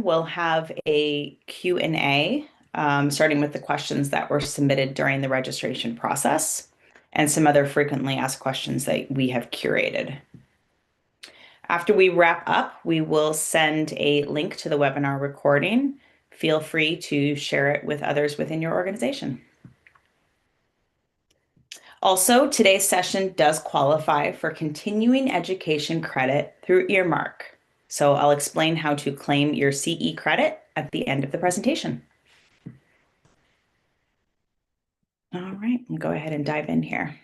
we'll have a Q&A, starting with the questions that were submitted during the registration process and some other frequently asked questions that we have curated. After we wrap up, we will send a link to the webinar recording. Feel free to share it with others within your organization. Also, today's session does qualify for continuing education credit through Earmark. So I'll explain how to claim your CE credit at the end of the presentation. All right, we'll go ahead and dive in here.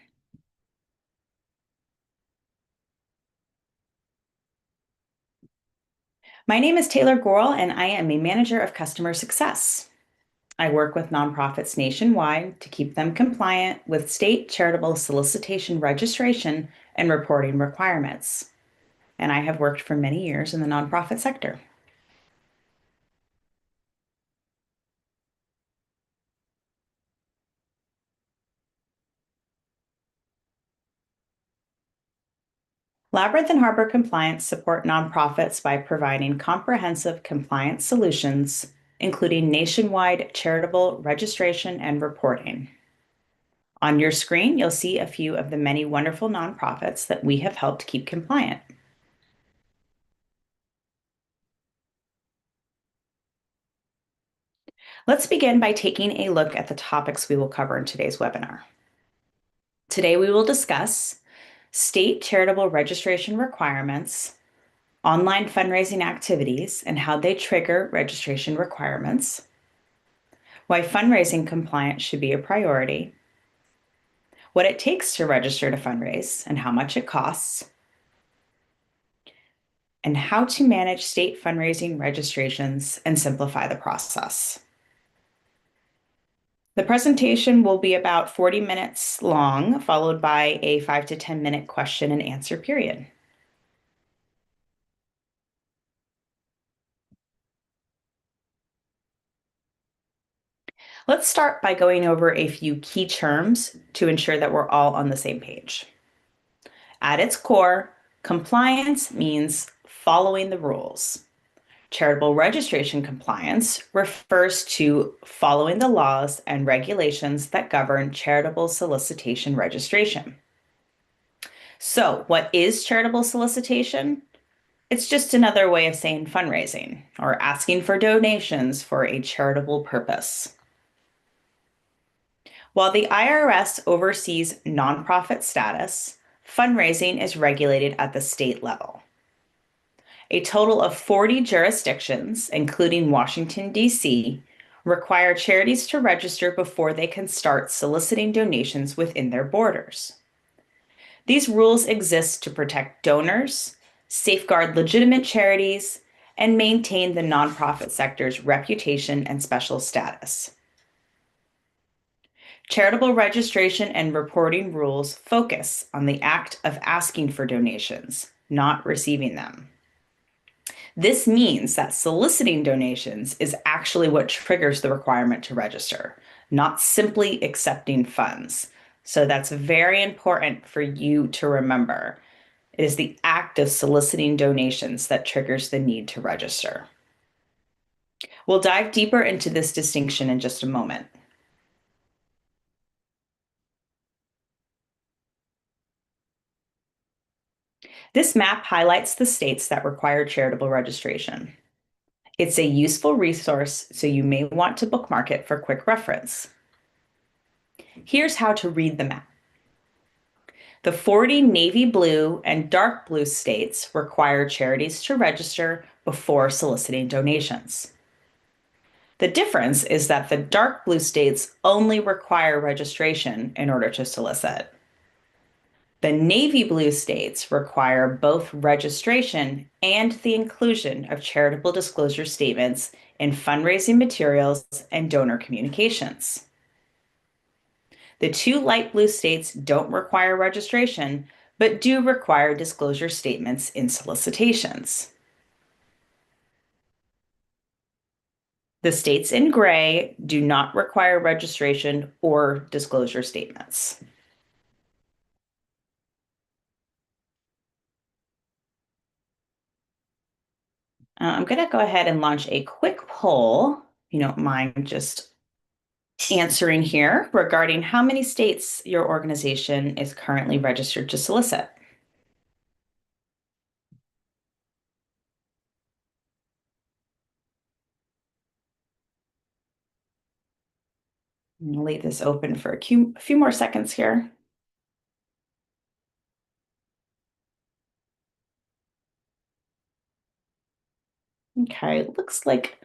My name is Taylor Gorel, and I am a manager of customer success. I work with nonprofits nationwide to keep them compliant with state charitable solicitation registration and reporting requirements. And I have worked for many years in the nonprofit sector. Labyrinth and Harbor Compliance support nonprofits by providing comprehensive compliance solutions, including nationwide charitable registration and reporting. On your screen, you'll see a few of the many wonderful nonprofits that we have helped keep compliant. Let's begin by taking a look at the topics we will cover in today's webinar. Today, we will discuss state charitable registration requirements, online fundraising activities and how they trigger registration requirements, why fundraising compliance should be a priority, what it takes to register to fundraise and how much it costs, and how to manage state fundraising registrations and simplify the process. The presentation will be about 40 minutes long, followed by a 5 to 10 minute question and answer period. Let's start by going over a few key terms to ensure that we're all on the same page. At its core, compliance means following the rules. Charitable registration compliance refers to following the laws and regulations that govern charitable solicitation registration. So, what is charitable solicitation? It's just another way of saying fundraising or asking for donations for a charitable purpose. While the IRS oversees nonprofit status, fundraising is regulated at the state level. A total of 40 jurisdictions, including Washington, D.C., require charities to register before they can start soliciting donations within their borders. These rules exist to protect donors, safeguard legitimate charities, and maintain the nonprofit sector's reputation and special status. Charitable registration and reporting rules focus on the act of asking for donations, not receiving them. This means that soliciting donations is actually what triggers the requirement to register, not simply accepting funds. So that's very important for you to remember. It is the act of soliciting donations that triggers the need to register. We'll dive deeper into this distinction in just a moment. This map highlights the states that require charitable registration. It's a useful resource, so you may want to bookmark it for quick reference. Here's how to read the map. The 40 navy blue and dark blue states require charities to register before soliciting donations. The difference is that the dark blue states only require registration in order to solicit. The navy blue states require both registration and the inclusion of charitable disclosure statements in fundraising materials and donor communications. The two light blue states don't require registration, but do require disclosure statements in solicitations. The states in gray do not require registration or disclosure statements. I'm going to go ahead and launch a quick poll, if you don't mind just answering here regarding how many states your organization is currently registered to solicit. I'm going to leave this open for a few more seconds here. Okay, looks like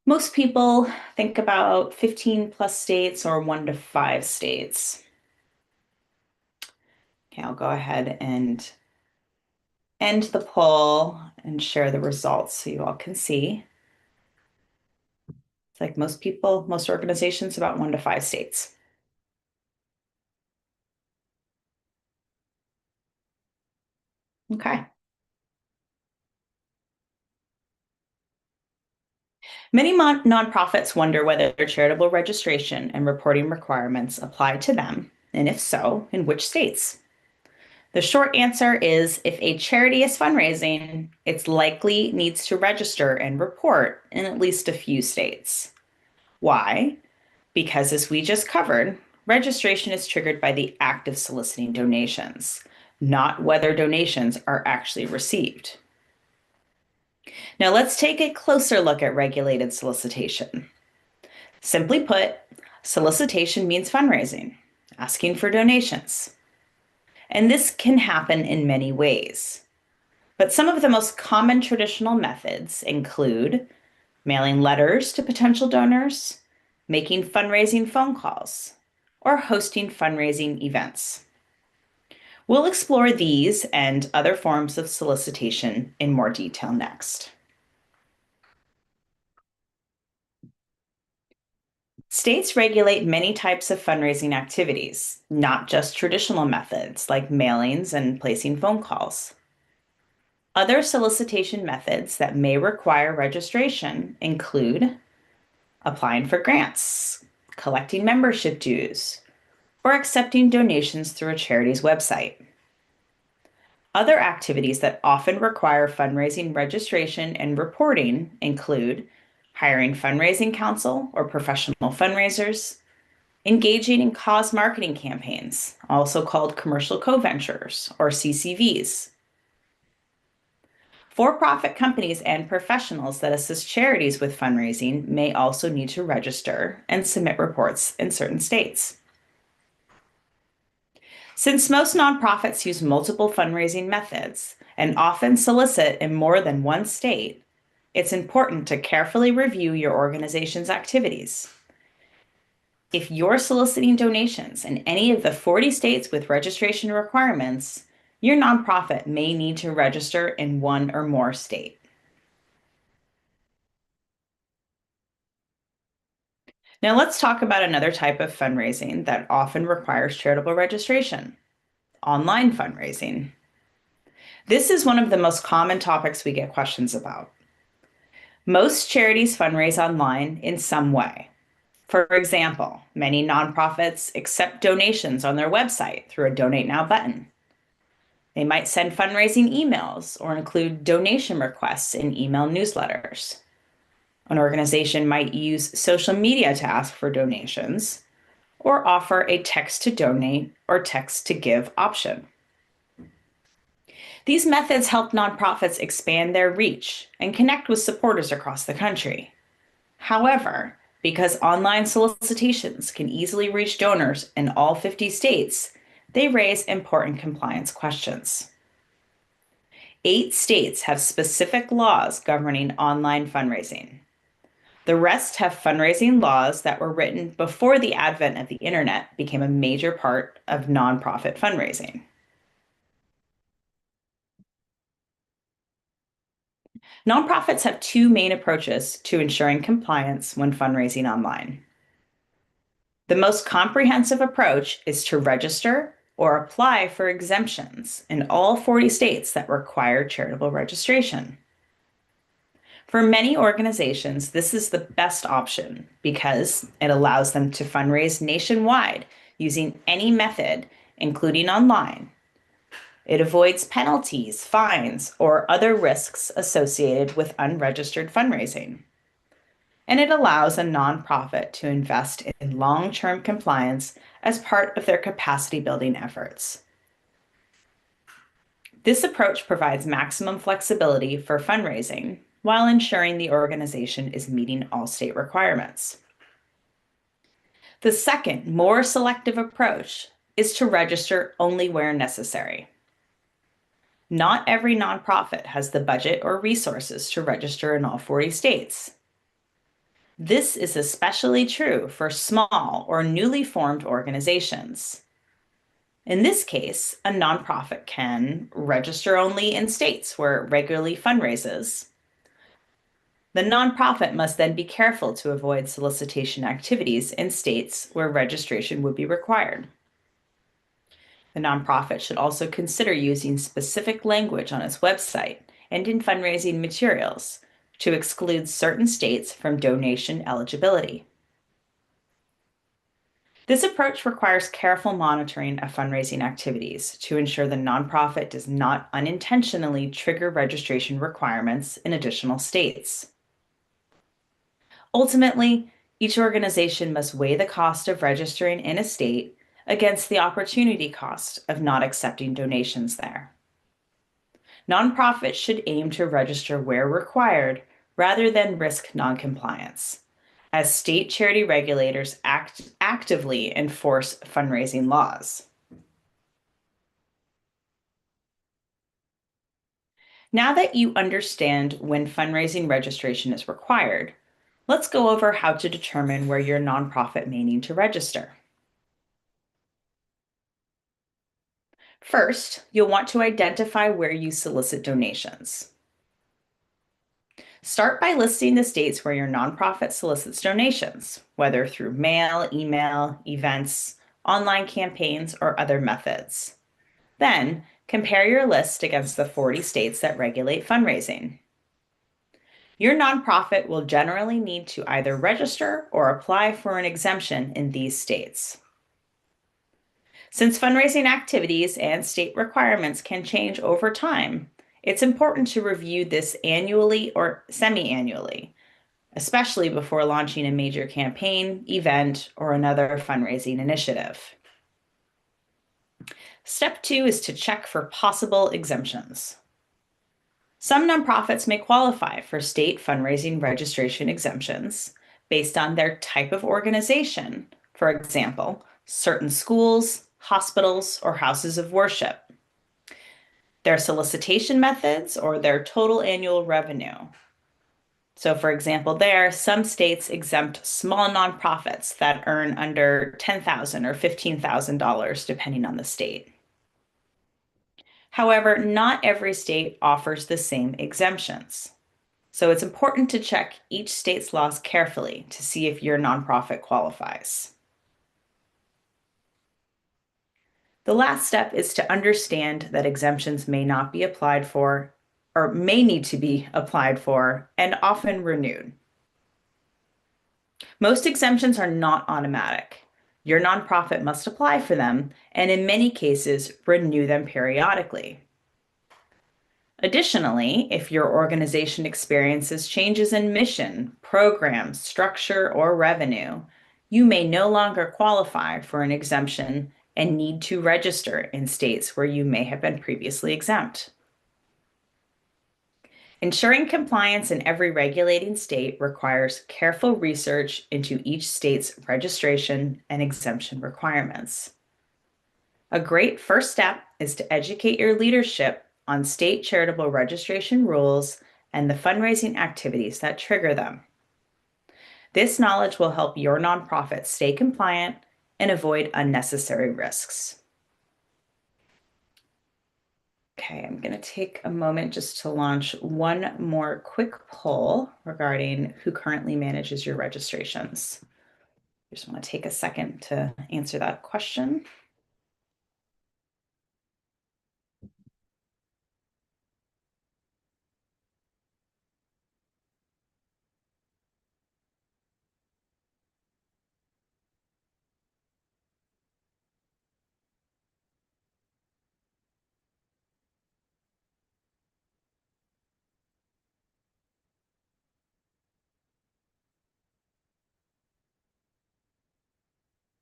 most people think about 15 plus states or 1 to 5 states. Okay, I'll go ahead and end the poll and share the results so you all can see. It's like most people, most organizations, about 1 to 5 states. Okay. Many nonprofits wonder whether their charitable registration and reporting requirements apply to them, and if so, in which states. The short answer is if a charity is fundraising, it's likely needs to register and report in at least a few states. Why? Because as we just covered, registration is triggered by the act of soliciting donations, not whether donations are actually received. Now let's take a closer look at regulated solicitation. Simply put, solicitation means fundraising, asking for donations. And this can happen in many ways. But some of the most common traditional methods include mailing letters to potential donors, making fundraising phone calls, or hosting fundraising events. We'll explore these and other forms of solicitation in more detail next. States regulate many types of fundraising activities, not just traditional methods like mailings and placing phone calls. Other solicitation methods that may require registration include applying for grants, collecting membership dues, or accepting donations through a charity's website. Other activities that often require fundraising registration and reporting include hiring fundraising counsel or professional fundraisers, engaging in cause marketing campaigns, also called commercial co-ventures or CCVs. For-profit companies and professionals that assist charities with fundraising may also need to register and submit reports in certain states. Since most nonprofits use multiple fundraising methods and often solicit in more than one state, it's important to carefully review your organization's activities. If you're soliciting donations in any of the 40 states with registration requirements, your nonprofit may need to register in one or more states. Now let's talk about another type of fundraising that often requires charitable registration: online fundraising. This is one of the most common topics we get questions about. Most charities fundraise online in some way. For example, many nonprofits accept donations on their website through a Donate Now button. They might send fundraising emails or include donation requests in email newsletters. An organization might use social media to ask for donations or offer a text to donate or text to give option. These methods help nonprofits expand their reach and connect with supporters across the country. However, because online solicitations can easily reach donors in all 50 states, they raise important compliance questions. 8 states have specific laws governing online fundraising. The rest have fundraising laws that were written before the advent of the internet became a major part of nonprofit fundraising. Nonprofits have 2 main approaches to ensuring compliance when fundraising online. The most comprehensive approach is to register or apply for exemptions in all 40 states that require charitable registration. For many organizations, this is the best option because it allows them to fundraise nationwide using any method, including online. It avoids penalties, fines, or other risks associated with unregistered fundraising. And it allows a nonprofit to invest in long-term compliance as part of their capacity building efforts. This approach provides maximum flexibility for fundraising while ensuring the organization is meeting all state requirements. The second, more selective approach is to register only where necessary. Not every nonprofit has the budget or resources to register in all 40 states. This is especially true for small or newly formed organizations. In this case, a nonprofit can register only in states where it regularly fundraises. The nonprofit must then be careful to avoid solicitation activities in states where registration would be required. The nonprofit should also consider using specific language on its website and in fundraising materials to exclude certain states from donation eligibility. This approach requires careful monitoring of fundraising activities to ensure the nonprofit does not unintentionally trigger registration requirements in additional states. Ultimately, each organization must weigh the cost of registering in a state against the opportunity cost of not accepting donations there. Nonprofits should aim to register where required rather than risk noncompliance, as state charity regulators actively enforce fundraising laws. Now that you understand when fundraising registration is required, let's go over how to determine where your nonprofit may need to register. First, you'll want to identify where you solicit donations. Start by listing the states where your nonprofit solicits donations, whether through mail, email, events, online campaigns, or other methods. Then, compare your list against the 40 states that regulate fundraising. Your nonprofit will generally need to either register or apply for an exemption in these states. Since fundraising activities and state requirements can change over time, it's important to review this annually or semi-annually, especially before launching a major campaign, event, or another fundraising initiative. Step 2 is to check for possible exemptions. Some nonprofits may qualify for state fundraising registration exemptions based on their type of organization. For example, certain schools, hospitals, or houses of worship, their solicitation methods, or their total annual revenue. So, for example, some states exempt small nonprofits that earn under $10,000 or $15,000, depending on the state. However, not every state offers the same exemptions. So it's important to check each state's laws carefully to see if your nonprofit qualifies. The last step is to understand that exemptions may not be applied for or may need to be applied for and often renewed. Most exemptions are not automatic. Your nonprofit must apply for them and in many cases renew them periodically. Additionally, if your organization experiences changes in mission, program, structure, or revenue, you may no longer qualify for an exemption and need to register in states where you may have been previously exempt. Ensuring compliance in every regulating state requires careful research into each state's registration and exemption requirements. A great first step is to educate your leadership on state charitable registration rules and the fundraising activities that trigger them. This knowledge will help your nonprofit stay compliant and avoid unnecessary risks. Okay, I'm going to take a moment just to launch one more quick poll regarding who currently manages your registrations. I just want to take a second to answer that question.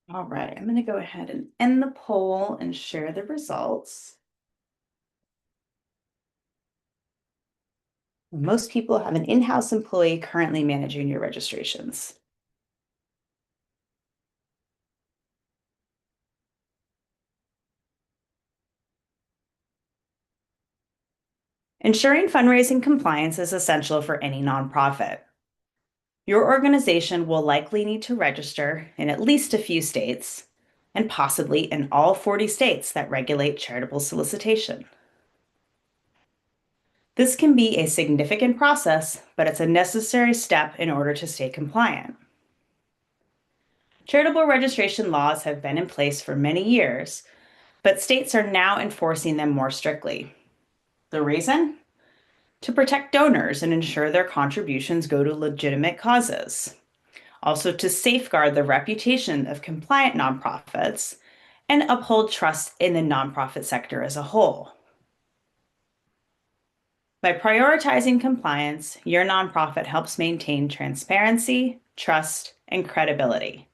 All right, I'm going to go ahead and end the poll and share the results. Most people have an in-house employee currently managing your registrations. Ensuring fundraising compliance is essential for any nonprofit. Your organization will likely need to register in at least a few states, and possibly in all 40 states that regulate charitable solicitation. This can be a significant process, but it's a necessary step in order to stay compliant. Charitable registration laws have been in place for many years, but states are now enforcing them more strictly. The reason? To protect donors and ensure their contributions go to legitimate causes. Also, to safeguard the reputation of compliant nonprofits and uphold trust in the nonprofit sector as a whole. By prioritizing compliance, your nonprofit helps maintain transparency, trust, and credibility,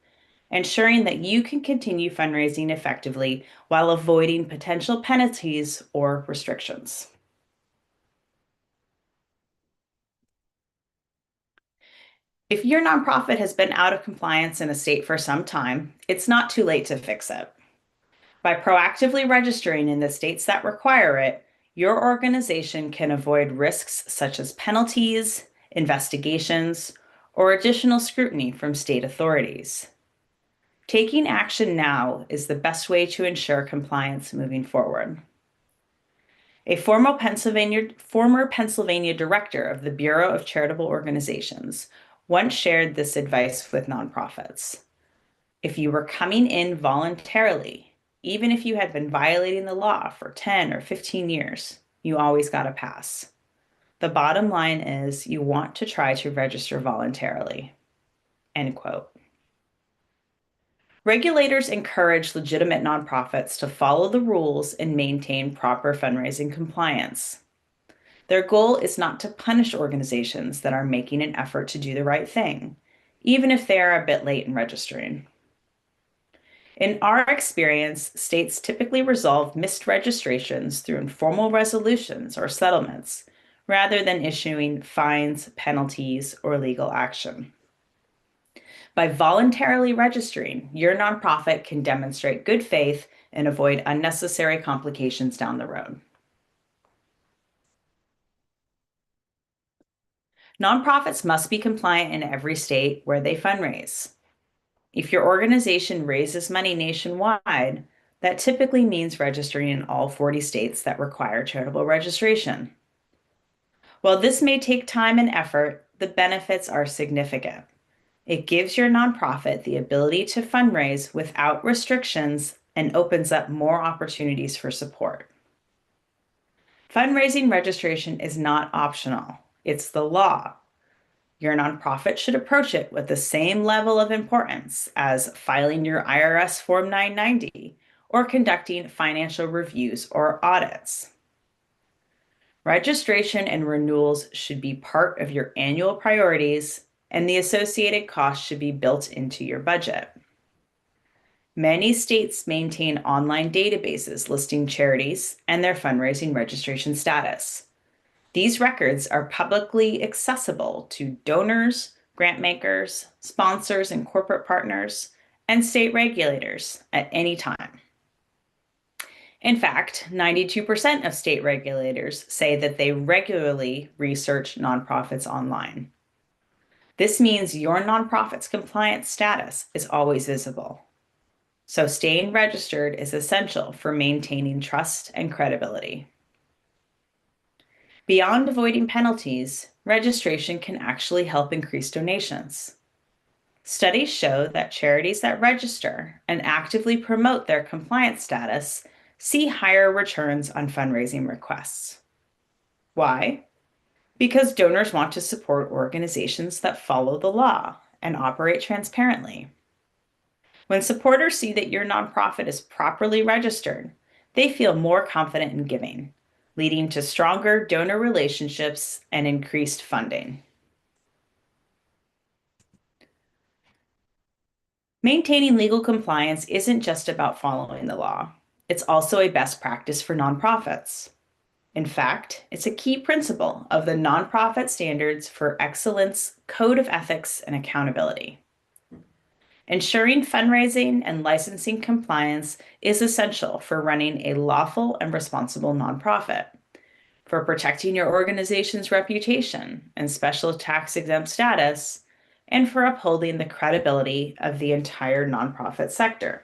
ensuring that you can continue fundraising effectively while avoiding potential penalties or restrictions. If your nonprofit has been out of compliance in a state for some time, it's not too late to fix it. By proactively registering in the states that require it, your organization can avoid risks such as penalties, investigations, or additional scrutiny from state authorities. Taking action now is the best way to ensure compliance moving forward. A former Pennsylvania director of the Bureau of Charitable Organizations once shared this advice with nonprofits. If you were coming in voluntarily, even if you had been violating the law for 10 or 15 years, you always got a pass. The bottom line is you want to try to register voluntarily. End quote. Regulators encourage legitimate nonprofits to follow the rules and maintain proper fundraising compliance. Their goal is not to punish organizations that are making an effort to do the right thing, even if they are a bit late in registering. In our experience, states typically resolve missed registrations through informal resolutions or settlements, rather than issuing fines, penalties, or legal action. By voluntarily registering, your nonprofit can demonstrate good faith and avoid unnecessary complications down the road. Nonprofits must be compliant in every state where they fundraise. If your organization raises money nationwide, that typically means registering in all 40 states that require charitable registration. While this may take time and effort, the benefits are significant. It gives your nonprofit the ability to fundraise without restrictions and opens up more opportunities for support. Fundraising registration is not optional, it's the law. Your nonprofit should approach it with the same level of importance as filing your IRS Form 990 or conducting financial reviews or audits. Registration and renewals should be part of your annual priorities, and the associated costs should be built into your budget. Many states maintain online databases listing charities and their fundraising registration status. These records are publicly accessible to donors, grant makers, sponsors, and corporate partners, and state regulators at any time. In fact, 92% of state regulators say that they regularly research nonprofits online. This means your nonprofit's compliance status is always visible. So staying registered is essential for maintaining trust and credibility. Beyond avoiding penalties, registration can actually help increase donations. Studies show that charities that register and actively promote their compliance status see higher returns on fundraising requests. Why? Because donors want to support organizations that follow the law and operate transparently. When supporters see that your nonprofit is properly registered, they feel more confident in giving, leading to stronger donor relationships and increased funding. Maintaining legal compliance isn't just about following the law. It's also a best practice for nonprofits. In fact, it's a key principle of the Nonprofit Standards for Excellence Code of Ethics and Accountability. Ensuring fundraising and licensing compliance is essential for running a lawful and responsible nonprofit, for protecting your organization's reputation and special tax exempt status, and for upholding the credibility of the entire nonprofit sector.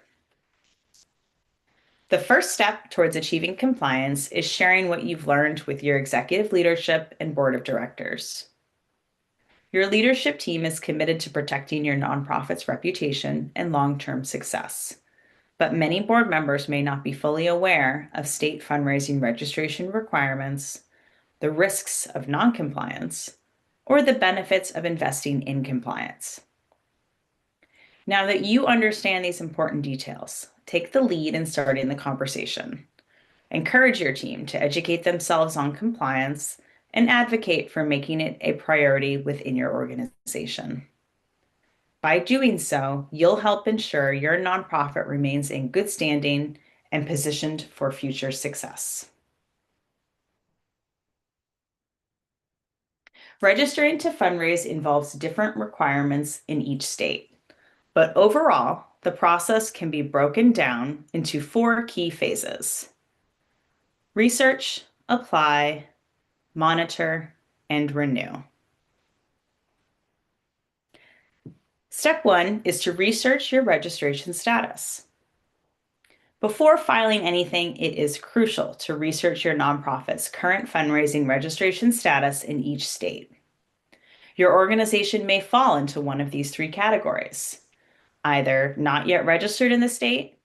The first step towards achieving compliance is sharing what you've learned with your executive leadership and board of directors. Your leadership team is committed to protecting your nonprofit's reputation and long-term success, but many board members may not be fully aware of state fundraising registration requirements, the risks of noncompliance, or the benefits of investing in compliance. Now that you understand these important details, take the lead in starting the conversation. Encourage your team to educate themselves on compliance and advocate for making it a priority within your organization. By doing so, you'll help ensure your nonprofit remains in good standing and positioned for future success. Registering to fundraise involves different requirements in each state, but overall, the process can be broken down into 4 key phases: research, apply, monitor, and renew. Step 1 is to research your registration status. Before filing anything, it is crucial to research your nonprofit's current fundraising registration status in each state. Your organization may fall into one of these 3 categories: either not yet registered in the state,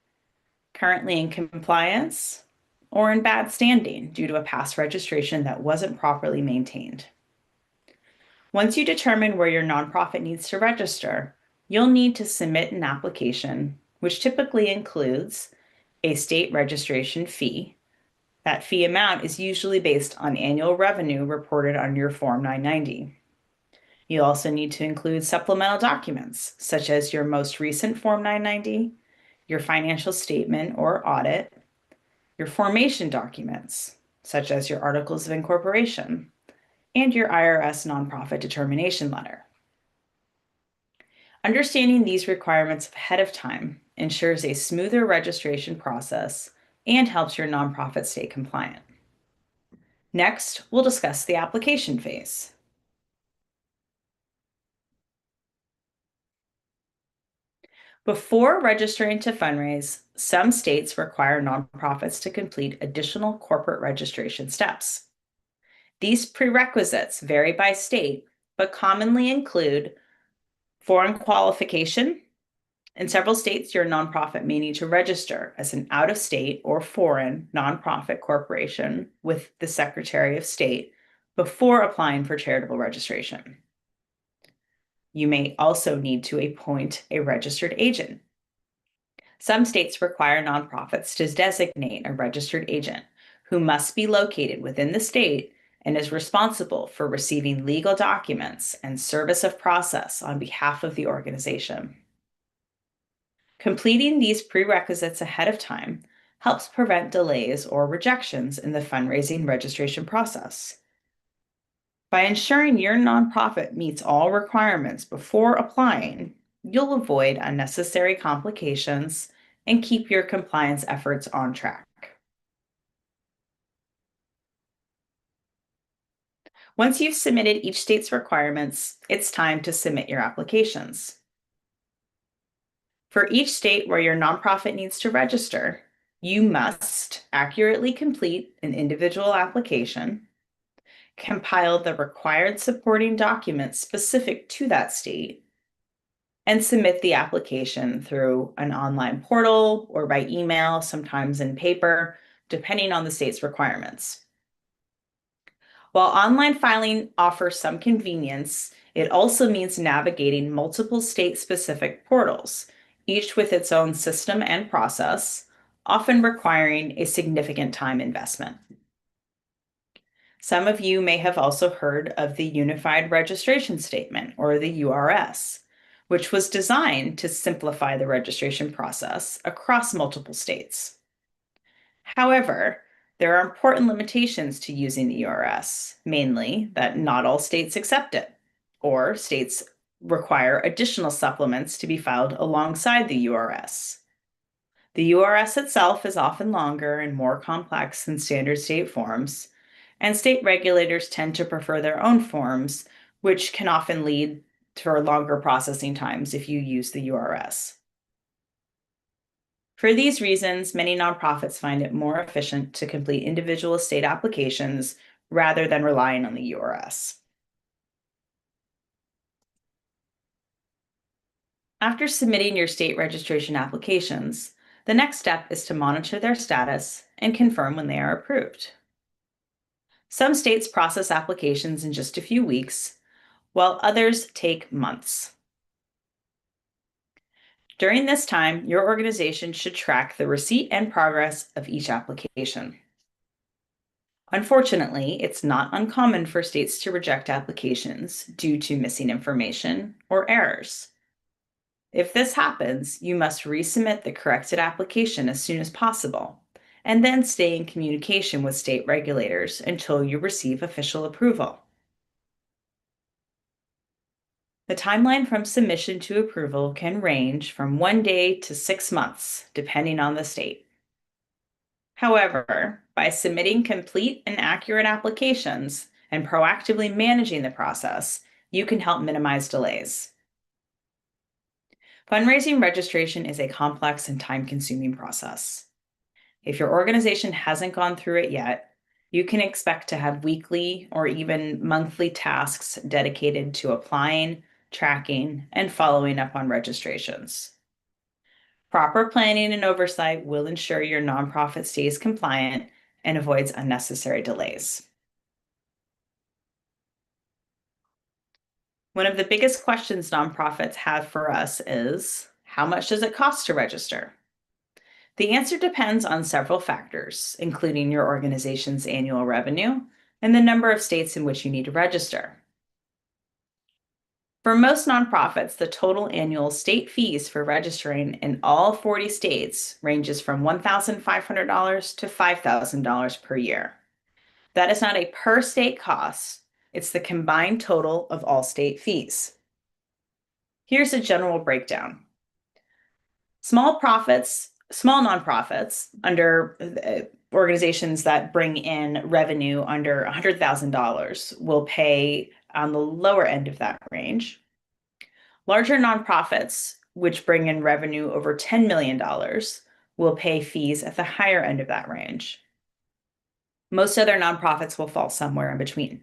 currently in compliance, or in bad standing due to a past registration that wasn't properly maintained. Once you determine where your nonprofit needs to register, you'll need to submit an application, which typically includes a state registration fee. That fee amount is usually based on annual revenue reported on your Form 990. You also need to include supplemental documents, such as your most recent Form 990, your financial statement or audit, your formation documents, such as your articles of incorporation, and your IRS nonprofit determination letter. Understanding these requirements ahead of time ensures a smoother registration process and helps your nonprofit stay compliant. Next, we'll discuss the application phase. Before registering to fundraise, some states require nonprofits to complete additional corporate registration steps. These prerequisites vary by state, but commonly include foreign qualification. In several states, your nonprofit may need to register as an out-of-state or foreign nonprofit corporation with the Secretary of State before applying for charitable registration. You may also need to appoint a registered agent. Some states require nonprofits to designate a registered agent who must be located within the state and is responsible for receiving legal documents and service of process on behalf of the organization. Completing these prerequisites ahead of time helps prevent delays or rejections in the fundraising registration process. By ensuring your nonprofit meets all requirements before applying, you'll avoid unnecessary complications and keep your compliance efforts on track. Once you've submitted each state's requirements, it's time to submit your applications. For each state where your nonprofit needs to register, you must accurately complete an individual application, compile the required supporting documents specific to that state, and submit the application through an online portal or by email, sometimes in paper, depending on the state's requirements. While online filing offers some convenience, it also means navigating multiple state-specific portals, each with its own system and process, often requiring a significant time investment. Some of you may have also heard of the Unified Registration Statement, or the URS, which was designed to simplify the registration process across multiple states. However, there are important limitations to using the URS, mainly that not all states accept it, or states require additional supplements to be filed alongside the URS. The URS itself is often longer and more complex than standard state forms, and state regulators tend to prefer their own forms, which can often lead to longer processing times if you use the URS. For these reasons, many nonprofits find it more efficient to complete individual state applications rather than relying on the URS. After submitting your state registration applications, the next step is to monitor their status and confirm when they are approved. Some states process applications in just a few weeks, while others take months. During this time, your organization should track the receipt and progress of each application. Unfortunately, it's not uncommon for states to reject applications due to missing information or errors. If this happens, you must resubmit the corrected application as soon as possible, and then stay in communication with state regulators until you receive official approval. The timeline from submission to approval can range from 1 day to 6 months, depending on the state. However, by submitting complete and accurate applications and proactively managing the process, you can help minimize delays. Fundraising registration is a complex and time-consuming process. If your organization hasn't gone through it yet, you can expect to have weekly or even monthly tasks dedicated to applying, tracking, and following up on registrations. Proper planning and oversight will ensure your nonprofit stays compliant and avoids unnecessary delays. One of the biggest questions nonprofits have for us is, how much does it cost to register? The answer depends on several factors, including your organization's annual revenue and the number of states in which you need to register. For most nonprofits, the total annual state fees for registering in all 40 states ranges from $1,500 to $5,000 per year. That is not a per state cost, it's the combined total of all state fees. Here's a general breakdown. Small nonprofits under organizations that bring in revenue under $100,000 will pay on the lower end of that range. Larger nonprofits, which bring in revenue over $10 million, will pay fees at the higher end of that range. Most other nonprofits will fall somewhere in between.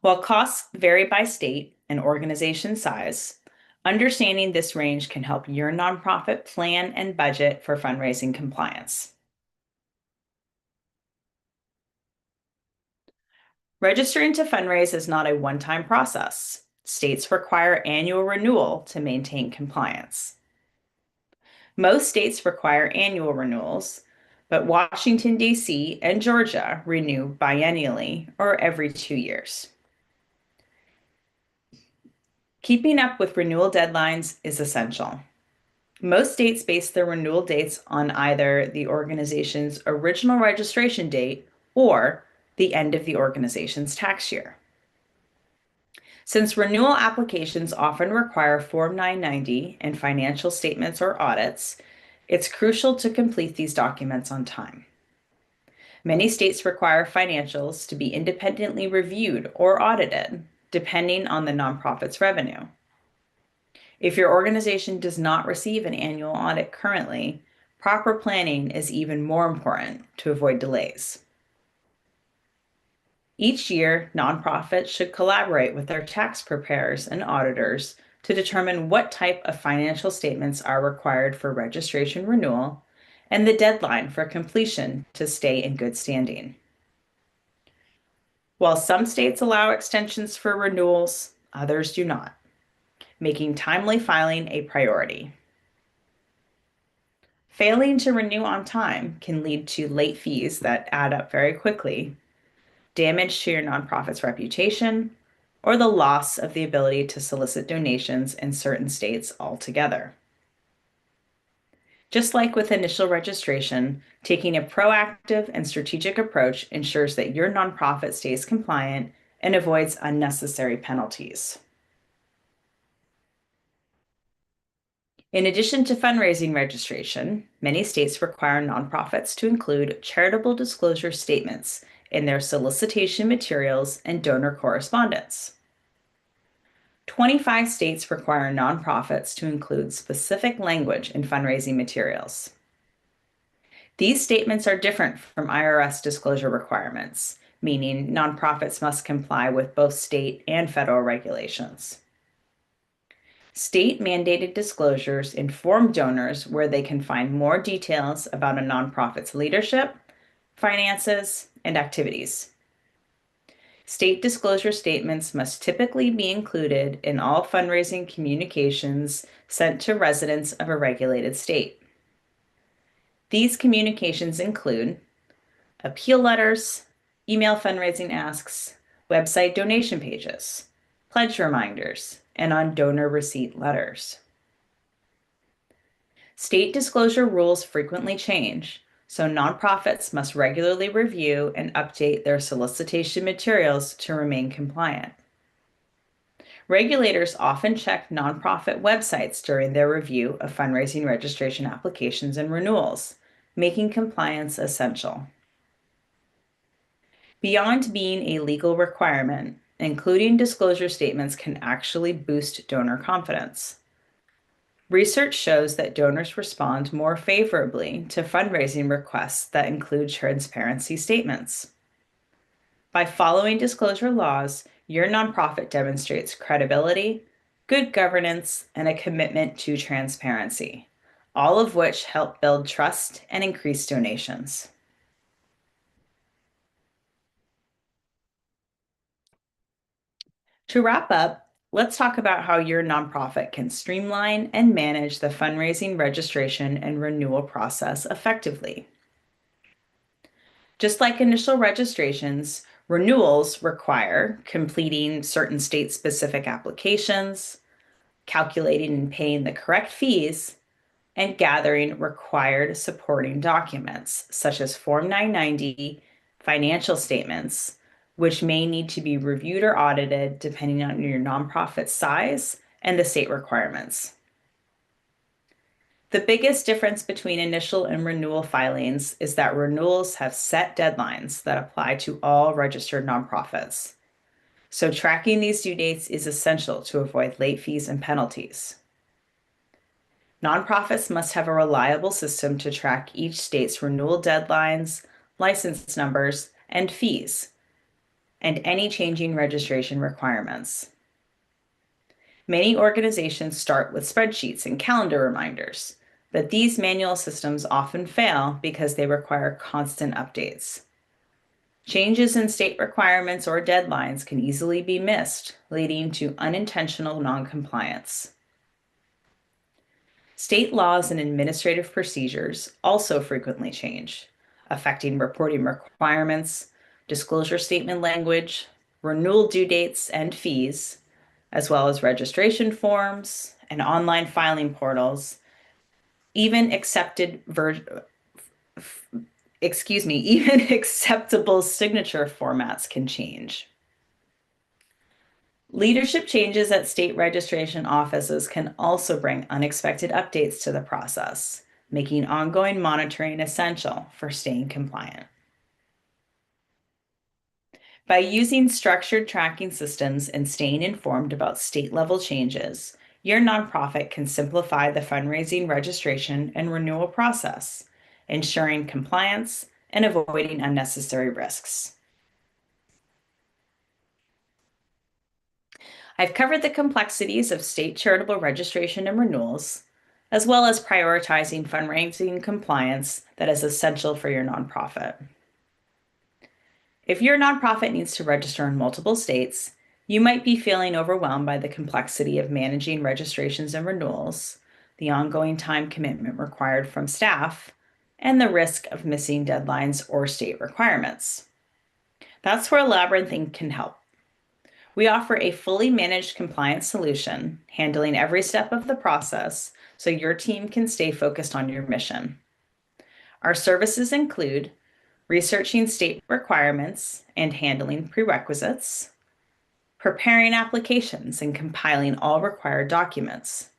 While costs vary by state and organization size, understanding this range can help your nonprofit plan and budget for fundraising compliance. Registering to fundraise is not a one-time process. States require annual renewal to maintain compliance. Most states require annual renewals, but Washington, D.C. and Georgia renew biennially or every 2 years. Keeping up with renewal deadlines is essential. Most states base their renewal dates on either the organization's original registration date or the end of the organization's tax year. Since renewal applications often require Form 990 and financial statements or audits, it's crucial to complete these documents on time. Many states require financials to be independently reviewed or audited, depending on the nonprofit's revenue. If your organization does not receive an annual audit currently, proper planning is even more important to avoid delays. Each year, nonprofits should collaborate with their tax preparers and auditors to determine what type of financial statements are required for registration renewal and the deadline for completion to stay in good standing. While some states allow extensions for renewals, others do not, making timely filing a priority. Failing to renew on time can lead to late fees that add up very quickly, damage to your nonprofit's reputation, or the loss of the ability to solicit donations in certain states altogether. Just like with initial registration, taking a proactive and strategic approach ensures that your nonprofit stays compliant and avoids unnecessary penalties. In addition to fundraising registration, many states require nonprofits to include charitable disclosure statements in their solicitation materials and donor correspondence. 25 states require nonprofits to include specific language in fundraising materials. These statements are different from IRS disclosure requirements, meaning nonprofits must comply with both state and federal regulations. State-mandated disclosures inform donors where they can find more details about a nonprofit's leadership, finances, and activities. State disclosure statements must typically be included in all fundraising communications sent to residents of a regulated state. These communications include appeal letters, email fundraising asks, website donation pages, pledge reminders, and on donor receipt letters. State disclosure rules frequently change, so nonprofits must regularly review and update their solicitation materials to remain compliant. Regulators often check nonprofit websites during their review of fundraising registration applications and renewals, making compliance essential. Beyond being a legal requirement, including disclosure statements can actually boost donor confidence. Research shows that donors respond more favorably to fundraising requests that include transparency statements. By following disclosure laws, your nonprofit demonstrates credibility, good governance, and a commitment to transparency, all of which help build trust and increase donations. To wrap up, let's talk about how your nonprofit can streamline and manage the fundraising registration and renewal process effectively. Just like initial registrations, renewals require completing certain state-specific applications, calculating and paying the correct fees, and gathering required supporting documents, such as Form 990, financial statements, which may need to be reviewed or audited depending on your nonprofit size and the state requirements. The biggest difference between initial and renewal filings is that renewals have set deadlines that apply to all registered nonprofits. So tracking these due dates is essential to avoid late fees and penalties. Nonprofits must have a reliable system to track each state's renewal deadlines, license numbers, and fees, and any changing registration requirements. Many organizations start with spreadsheets and calendar reminders, but these manual systems often fail because they require constant updates. Changes in state requirements or deadlines can easily be missed, leading to unintentional noncompliance. State laws and administrative procedures also frequently change, affecting reporting requirements, disclosure statement language, renewal due dates and fees, as well as registration forms and online filing portals. Even even acceptable signature formats can change. Leadership changes at state registration offices can also bring unexpected updates to the process, making ongoing monitoring essential for staying compliant. By using structured tracking systems and staying informed about state-level changes, your nonprofit can simplify the fundraising registration and renewal process, ensuring compliance and avoiding unnecessary risks. I've covered the complexities of state charitable registration and renewals, as well as prioritizing fundraising compliance that is essential for your nonprofit. If your nonprofit needs to register in multiple states, you might be feeling overwhelmed by the complexity of managing registrations and renewals, the ongoing time commitment required from staff, and the risk of missing deadlines or state requirements. That's where Labyrinthine can help. We offer a fully managed compliance solution, handling every step of the process so your team can stay focused on your mission. Our services include researching state requirements and handling prerequisites, preparing applications and compiling all required documents,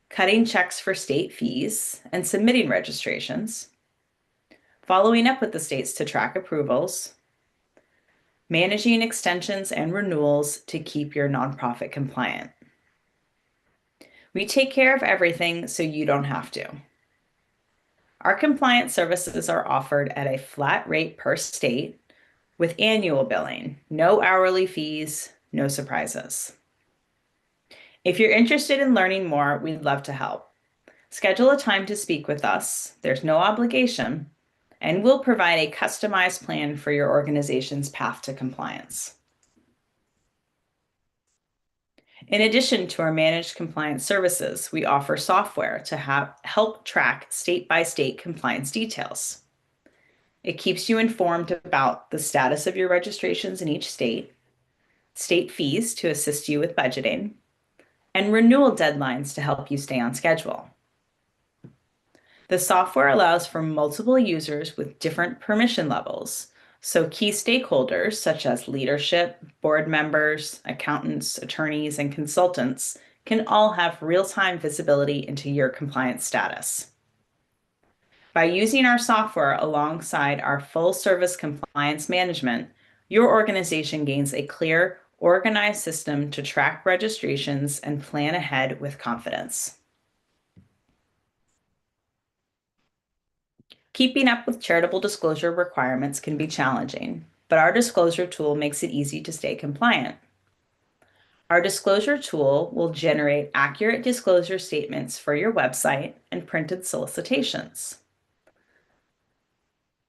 cutting checks for state fees and submitting registrations, following up with the states to track approvals, managing extensions and renewals to keep your nonprofit compliant. We take care of everything so you don't have to. Our compliance services are offered at a flat rate per state with annual billing, no hourly fees, no surprises. If you're interested in learning more, we'd love to help. Schedule a time to speak with us. There's no obligation, and we'll provide a customized plan for your organization's path to compliance. In addition to our managed compliance services, we offer software to help track state-by-state compliance details. It keeps you informed about the status of your registrations in each state, state fees to assist you with budgeting, and renewal deadlines to help you stay on schedule. The software allows for multiple users with different permission levels, so key stakeholders such as leadership, board members, accountants, attorneys, and consultants can all have real-time visibility into your compliance status. By using our software alongside our full-service compliance management, your organization gains a clear, organized system to track registrations and plan ahead with confidence. Keeping up with charitable disclosure requirements can be challenging, but our disclosure tool makes it easy to stay compliant. Our disclosure tool will generate accurate disclosure statements for your website and printed solicitations.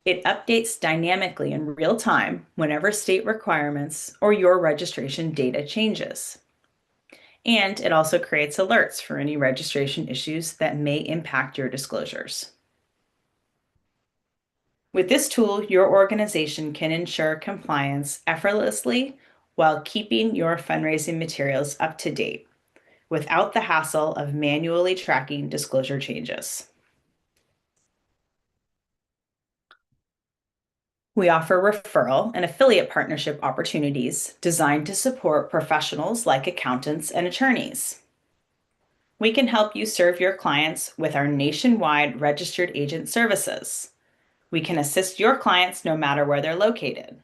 It updates dynamically in real time whenever state requirements or your registration data changes. And it also creates alerts for any registration issues that may impact your disclosures. With this tool, your organization can ensure compliance effortlessly while keeping your fundraising materials up to date without the hassle of manually tracking disclosure changes. We offer referral and affiliate partnership opportunities designed to support professionals like accountants and attorneys. We can help you serve your clients with our nationwide registered agent services. We can assist your clients no matter where they're located.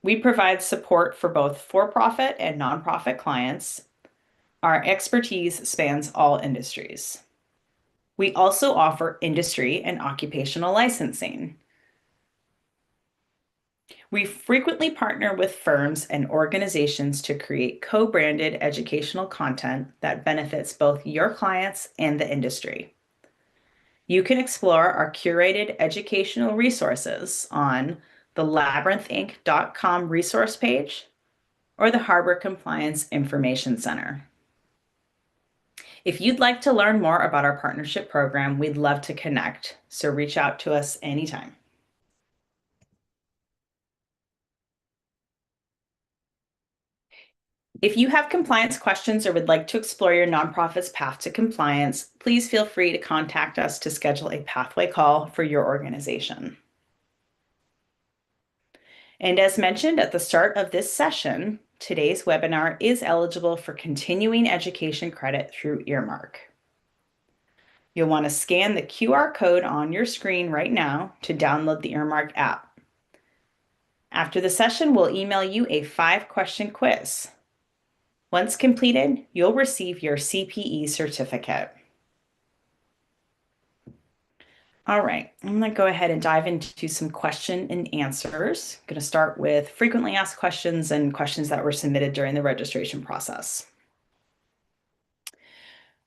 We provide support for both for-profit and nonprofit clients. Our expertise spans all industries. We also offer industry and occupational licensing. We frequently partner with firms and organizations to create co-branded educational content that benefits both your clients and the industry. You can explore our curated educational resources on the labyrinthinc.com resource page or the Harbor Compliance Information Center. If you'd like to learn more about our partnership program, we'd love to connect, so reach out to us anytime. If you have compliance questions or would like to explore your nonprofit's path to compliance, please feel free to contact us to schedule a pathway call for your organization. And as mentioned at the start of this session, today's webinar is eligible for continuing education credit through Earmark. You'll want to scan the QR code on your screen right now to download the Earmark app. After the session, we'll email you a 5-question quiz. Once completed, you'll receive your CPE certificate. All right, I'm going to go ahead and dive into some question and answers. I'm going to start with frequently asked questions and questions that were submitted during the registration process.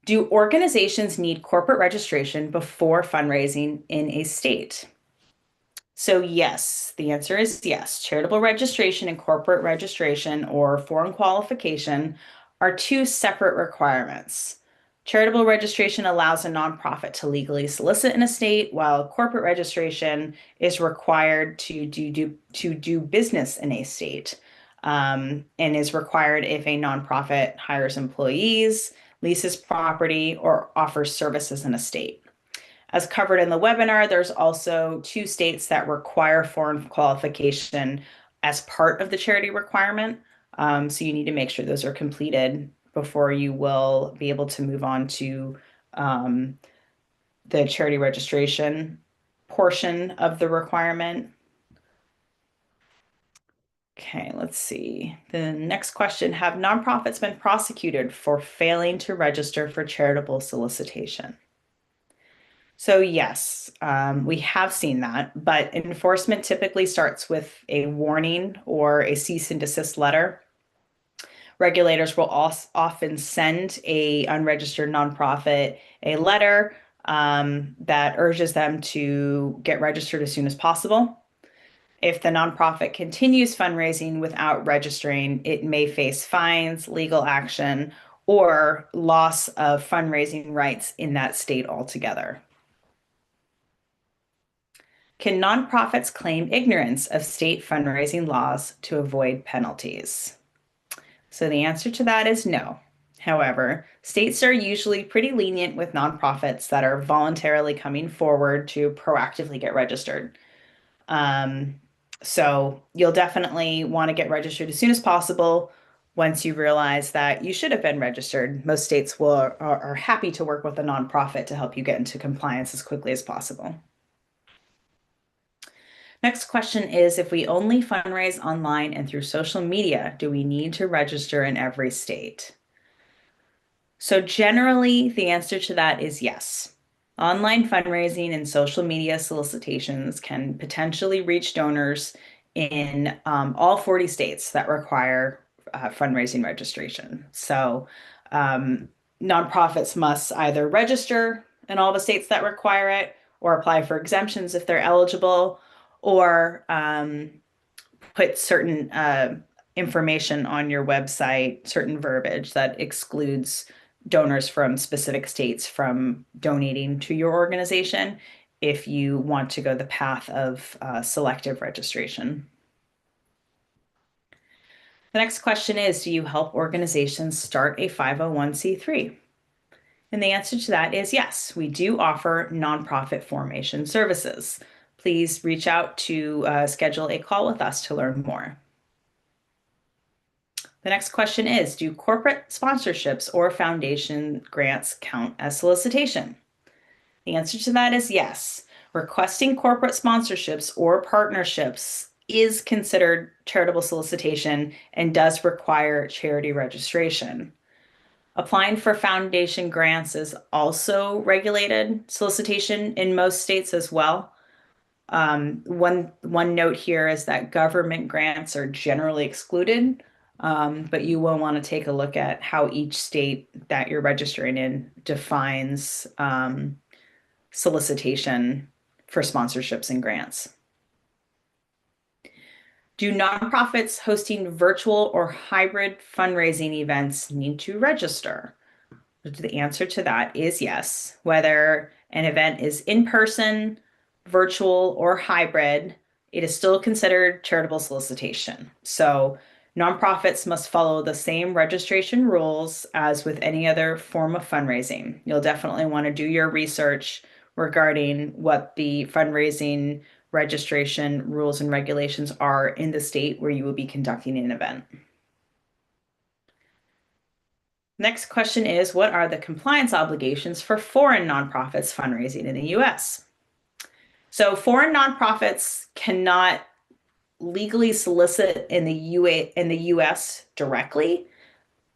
Do organizations need corporate registration before fundraising in a state? So yes, the answer is yes. Charitable registration and corporate registration or foreign qualification are two separate requirements. Charitable registration allows a nonprofit to legally solicit in a state, while corporate registration is required to do business in a state. and is required if a nonprofit hires employees, leases property, or offers services in a state. As covered in the webinar, there's also two states that require foreign qualification as part of the charity requirement. So you need to make sure those are completed before you will be able to move on to um, the charity registration portion of the requirement. Okay, let's see. The next question, have nonprofits been prosecuted for failing to register for charitable solicitation? So yes, we have seen that, but enforcement typically starts with a warning or a cease and desist letter. Regulators will also often send a unregistered nonprofit a letter that urges them to get registered as soon as possible. If the nonprofit continues fundraising without registering, it may face fines, legal action, or loss of fundraising rights in that state altogether. Can nonprofits claim ignorance of state fundraising laws to avoid penalties? So the answer to that is no. However, states are usually pretty lenient with nonprofits that are voluntarily coming forward to proactively get registered. Um, so you'll definitely want to get registered as soon as possible once you realize that you should have been registered. Most states are happy to work with a nonprofit to help you get into compliance as quickly as possible. Next question is, if we only fundraise online and through social media, do we need to register in every state? So generally, the answer to that is yes. Online fundraising and social media solicitations can potentially reach donors in all 40 states that require fundraising registration. So nonprofits must either register in all the states that require it or apply for exemptions if they're eligible, or put certain information on your website, certain verbiage that excludes donors from specific states from donating to your organization if you want to go the path of selective registration. The next question is, do you help organizations start a 501c3? And the answer to that is yes, we do offer nonprofit formation services. Please reach out to schedule a call with us to learn more. The next question is, do corporate sponsorships or foundation grants count as solicitation? The answer to that is yes. Requesting corporate sponsorships or partnerships is considered charitable solicitation and does require charity registration. Applying for foundation grants is also regulated solicitation in most states as well. One note here is that government grants are generally excluded, but you will want to take a look at how each state that you're registering in defines solicitation for sponsorships and grants. Do nonprofits hosting virtual or hybrid fundraising events need to register? The answer to that is yes. Whether an event is in person, virtual, or hybrid, it is still considered charitable solicitation. So nonprofits must follow the same registration rules as with any other form of fundraising. You'll definitely want to do your research regarding what the fundraising registration rules and regulations are in the state where you will be conducting an event. Next question is, what are the compliance obligations for foreign nonprofits fundraising in the US? So foreign nonprofits cannot legally solicit in the US directly.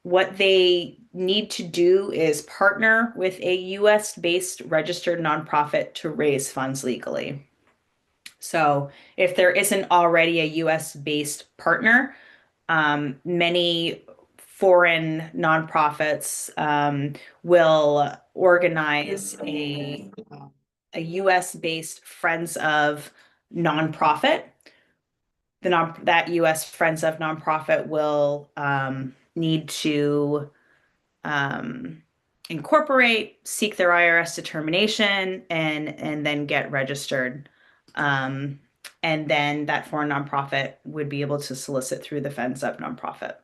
What they need to do is partner with a US-based registered nonprofit to raise funds legally. So if there isn't already a US-based partner, many foreign nonprofits will organize a US-based Friends of nonprofit. That US Friends of nonprofit will need to incorporate, seek their IRS determination, and then get registered. And and then that foreign nonprofit would be able to solicit through the Feds of nonprofit.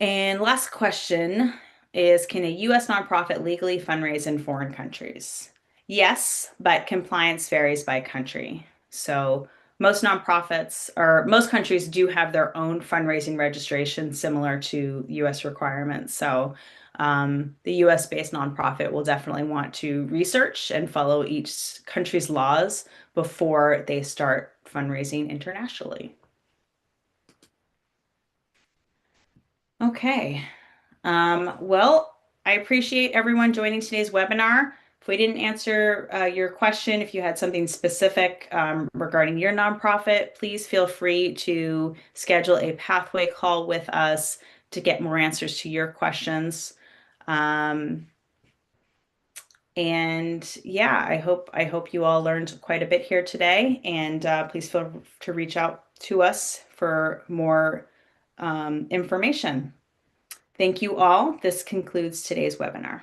And last question is, can a US nonprofit legally fundraise in foreign countries? Yes, but compliance varies by country. So most nonprofits or most countries do have their own fundraising registration similar to US requirements. So the US based nonprofit will definitely want to research and follow each country's laws before they start fundraising internationally. Okay. Well, I appreciate everyone joining today's webinar. If we didn't answer your question, if you had something specific regarding your nonprofit, please feel free to schedule a pathway call with us to get more answers to your questions. Um, and yeah, I hope you all learned quite a bit here today. And please feel to reach out to us for more information. Thank you all. This concludes today's webinar.